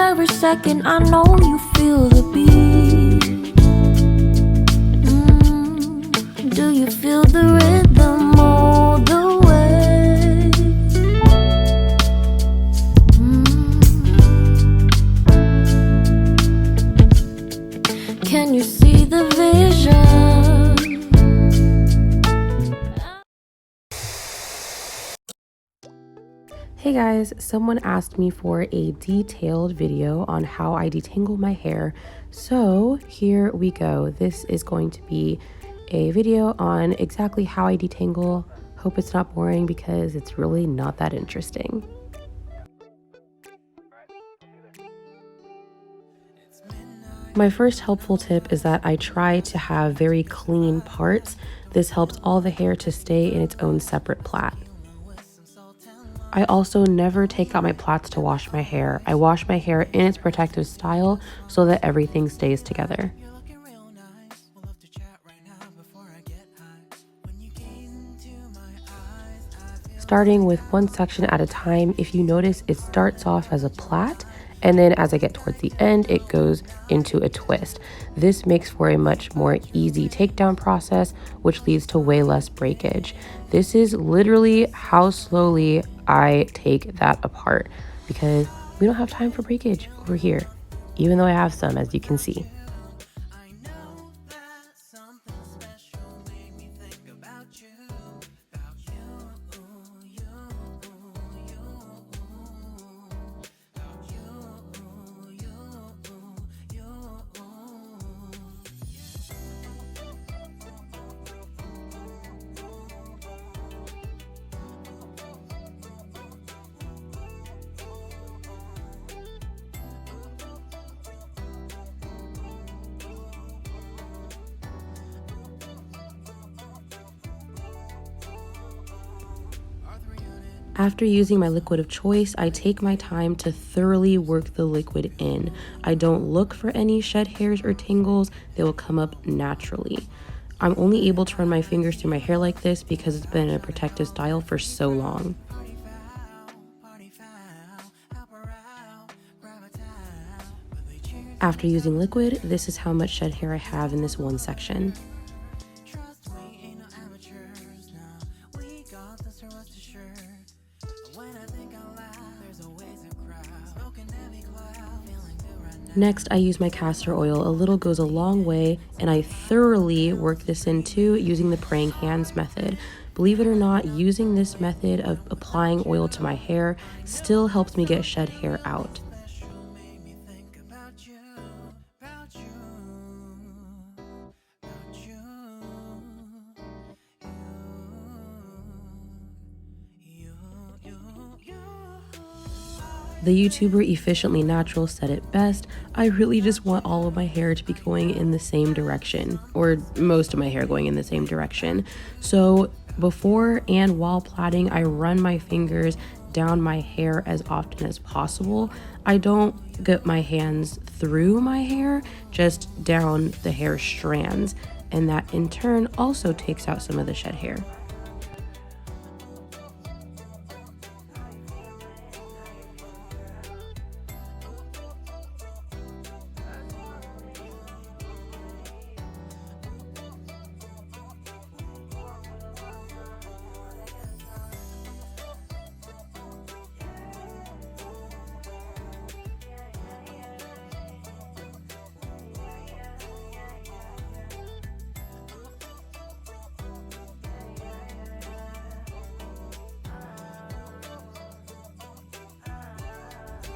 every second, I know you feel the beat. Do you feel the rhythm all the way? Can you see the vision? Hey guys, someone asked me for a detailed video on how I detangle my hair, so here we go. This is going to be a video on exactly how I detangle. Hope it's not boring because it's really not that interesting. My first helpful tip is that I try to have very clean parts. This helps all the hair to stay in its own separate plait. I also never take out my plaits to wash my hair. I wash my hair in its protective style so that everything stays together. Starting with one section at a time, if you notice, it starts off as a plait, and then as I get towards the end, it goes into a twist. This makes for a much more easy takedown process, which leads to way less breakage. This is literally how slowly I take that apart because we don't have time for breakage over here, even though I have some, as you can see. After using my liquid of choice, I take my time to thoroughly work the liquid in. I don't look for any shed hairs or tangles, they will come up naturally. I'm only able to run my fingers through my hair like this because it's been in a protective style for so long. After using liquid, this is how much shed hair I have in this one section. Next, I use my castor oil. A little goes a long way, and I thoroughly work this in too using the praying hands method. Believe it or not, using this method of applying oil to my hair still helps me get shed hair out. The YouTuber Efficiently Natural said it best, I really just want all of my hair to be going in the same direction, or most of my hair going in the same direction. So before and while plaiting, I run my fingers down my hair as often as possible. I don't get my hands through my hair, just down the hair strands, and that in turn also takes out some of the shed hair.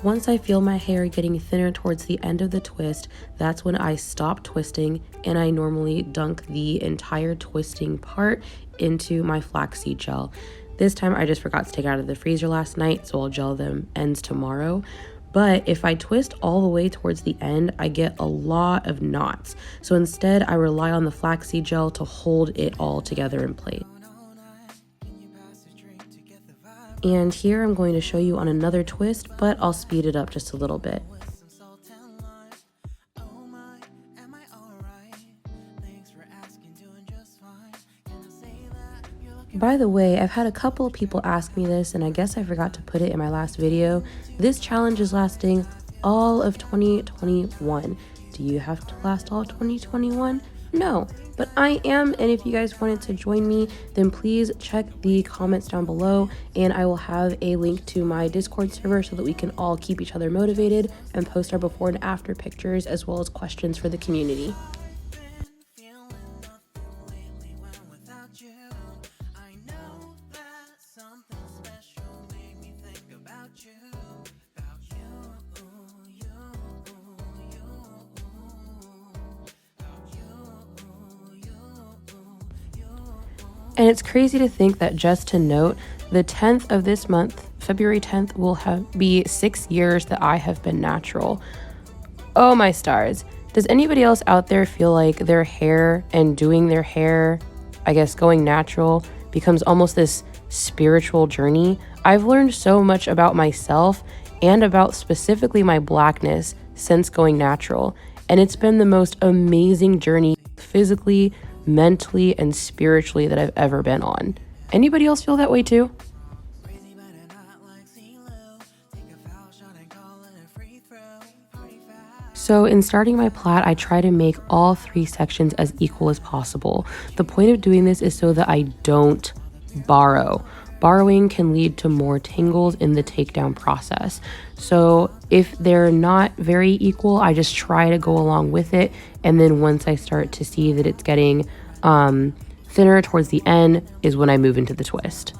Once I feel my hair getting thinner towards the end of the twist, that's when I stop twisting, and I normally dunk the entire twisting part into my flaxseed gel. This time I just forgot to take it out of the freezer last night, so I'll gel them ends tomorrow. But if I twist all the way towards the end, I get a lot of knots. So instead, I rely on the flaxseed gel to hold it all together in place. And here I'm going to show you on another twist, but I'll speed it up just a little bit. By the way, I've had a couple of people ask me this, and I guess I forgot to put it in my last video. This challenge is lasting all of 2021. Do you have to last all of 2021? No, but I am, and if you guys wanted to join me, then please check the comments down below, and I will have a link to my Discord server so that we can all keep each other motivated and post our before and after pictures as well as questions for the community. And it's crazy to think that, just to note, the 10th of this month, February 10th, will be 6 years that I have been natural. Oh my stars. Does anybody else out there feel like their hair and doing their hair, I guess going natural, becomes almost this spiritual journey? I've learned so much about myself and about specifically my blackness since going natural. And it's been the most amazing journey physically, mentally, and spiritually that I've ever been on. Anybody else feel that way too? So in starting my plait, I try to make all 3 sections as equal as possible. The point of doing this is so that I don't borrow. Borrowing can lead to more tangles in the takedown process. So if they're not very equal, I just try to go along with it. And then once I start to see that it's getting thinner towards the end is when I move into the twist.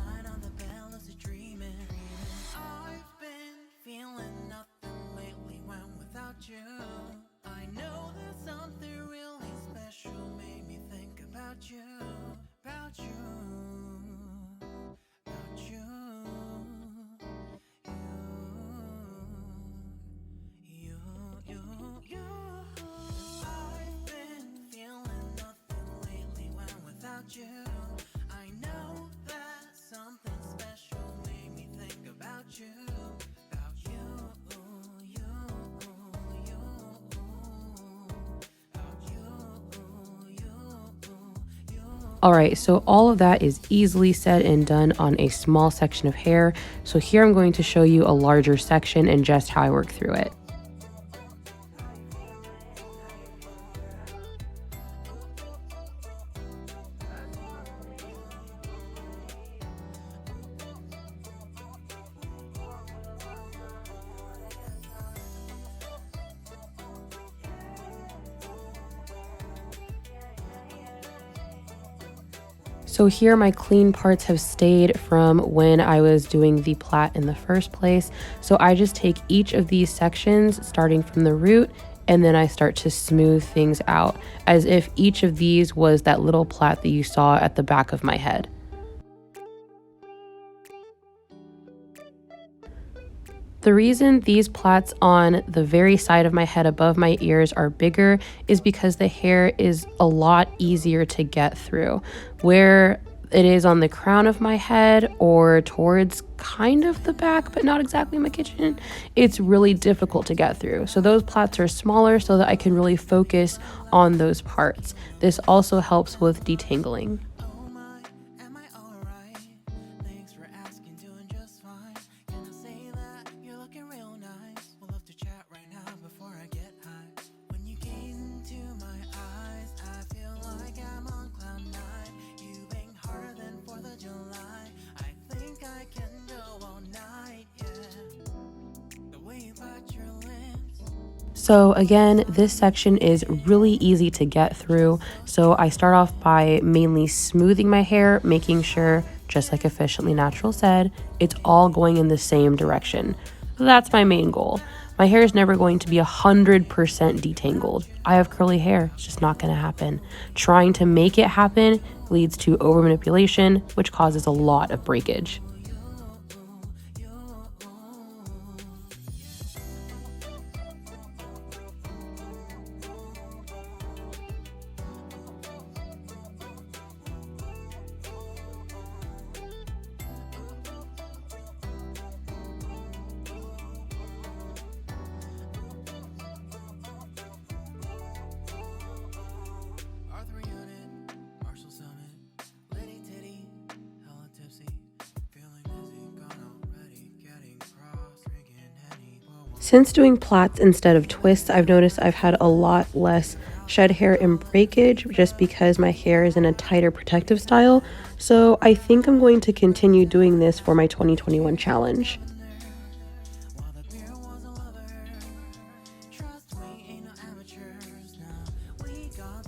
Alright, so all of that is easily said and done on a small section of hair. So here I'm going to show you a larger section and just how I work through it. So here my clean parts have stayed from when I was doing the plait in the first place. So I just take each of these sections starting from the root, and then I start to smooth things out as if each of these was that little plait that you saw at the back of my head. The reason these plaits on the very side of my head above my ears are bigger is because the hair is a lot easier to get through. Where it is on the crown of my head or towards kind of the back, but not exactly my kitchen, it's really difficult to get through. So those plaits are smaller so that I can really focus on those parts. This also helps with detangling. So again, this section is really easy to get through. So I start off by mainly smoothing my hair, making sure, just like Efficiently Natural said, it's all going in the same direction. That's my main goal. My hair is never going to be 100% detangled. I have curly hair, it's just not gonna happen. Trying to make it happen leads to over manipulation, which causes a lot of breakage. Since doing plaits instead of twists, I've noticed I've had a lot less shed hair and breakage just because my hair is in a tighter protective style. So I think I'm going to continue doing this for my 2021 challenge.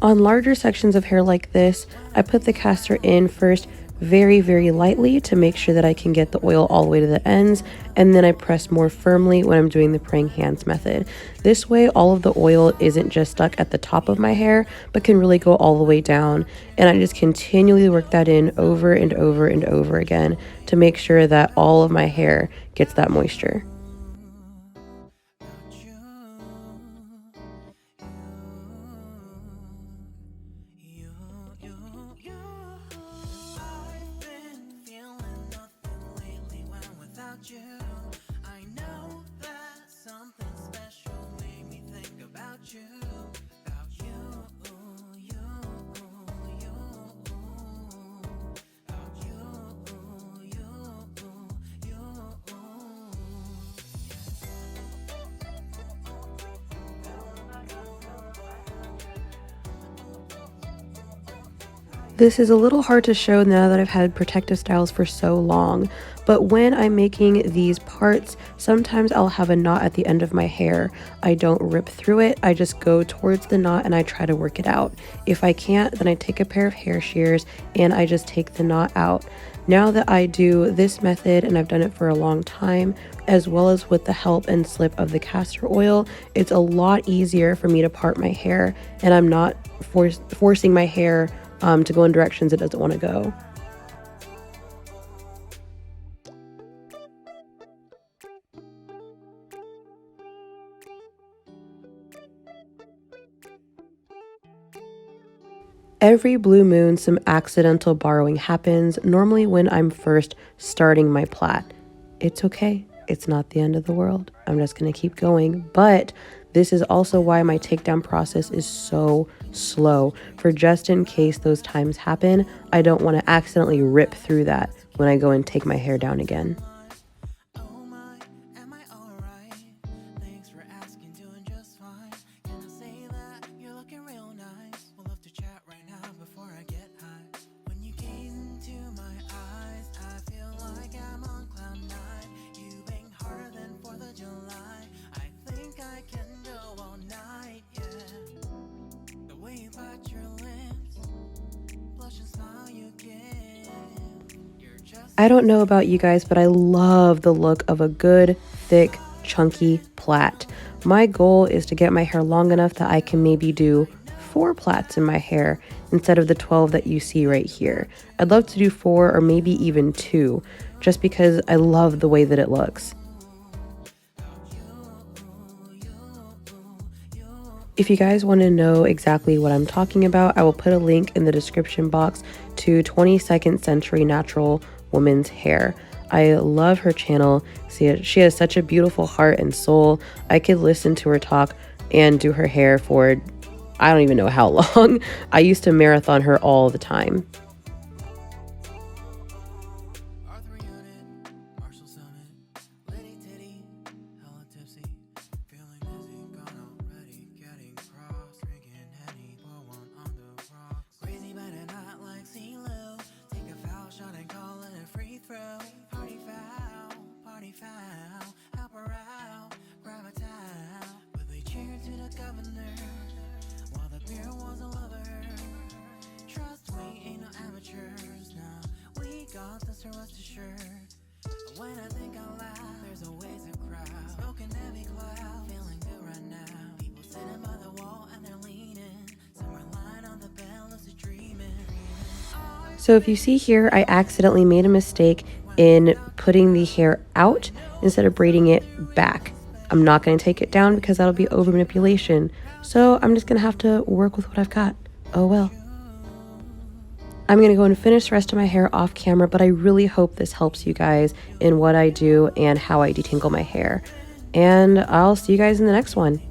On larger sections of hair like this, I put the castor in first very lightly to make sure that I can get the oil all the way to the ends, and then I press more firmly when I'm doing the praying hands method. This way all of the oil isn't just stuck at the top of my hair but can really go all the way down, and I just continually work that in over and over and over again to make sure that all of my hair gets that moisture. This is a little hard to show now that I've had protective styles for so long, but when I'm making these parts, sometimes I'll have a knot at the end of my hair. I don't rip through it, I just go towards the knot and I try to work it out. If I can't, then I take a pair of hair shears and I just take the knot out. Now that I do this method, and I've done it for a long time, as well as with the help and slip of the castor oil, it's a lot easier for me to part my hair, and I'm not forcing my hair to go in directions it doesn't want to go. Every blue moon, some accidental borrowing happens, normally when I'm first starting my plait. It's okay. It's not the end of the world. I'm just going to keep going. But this is also why my takedown process is so slow. For just in case those times happen, I don't want to accidentally rip through that when I go and take my hair down again. I don't know about you guys, but I love the look of a good, thick, chunky plait. My goal is to get my hair long enough that I can maybe do 4 plaits in my hair instead of the 12 that you see right here. I'd love to do 4 or maybe even 2, just because I love the way that it looks. If you guys want to know exactly what I'm talking about, I will put a link in the description box to 22nd Century Natural Woman's Hair. I love her channel. She has such a beautiful heart and soul. I could listen to her talk and do her hair for I don't even know how long. I used to marathon her all the time. When I think out loud, there's always a crowd. Smoking heavy cloud, feeling good right now. People sitting by the wall and they're leaning. Some are lying on the bed, lucid dreaming. So if you see here, I accidentally made a mistake in putting the hair out instead of braiding it back. I'm not going to take it down because that'll be over manipulation. So I'm just going to have to work with what I've got. Oh well. I'm going to go and finish the rest of my hair off camera, but I really hope this helps you guys in what I do and how I detangle my hair. And I'll see you guys in the next one.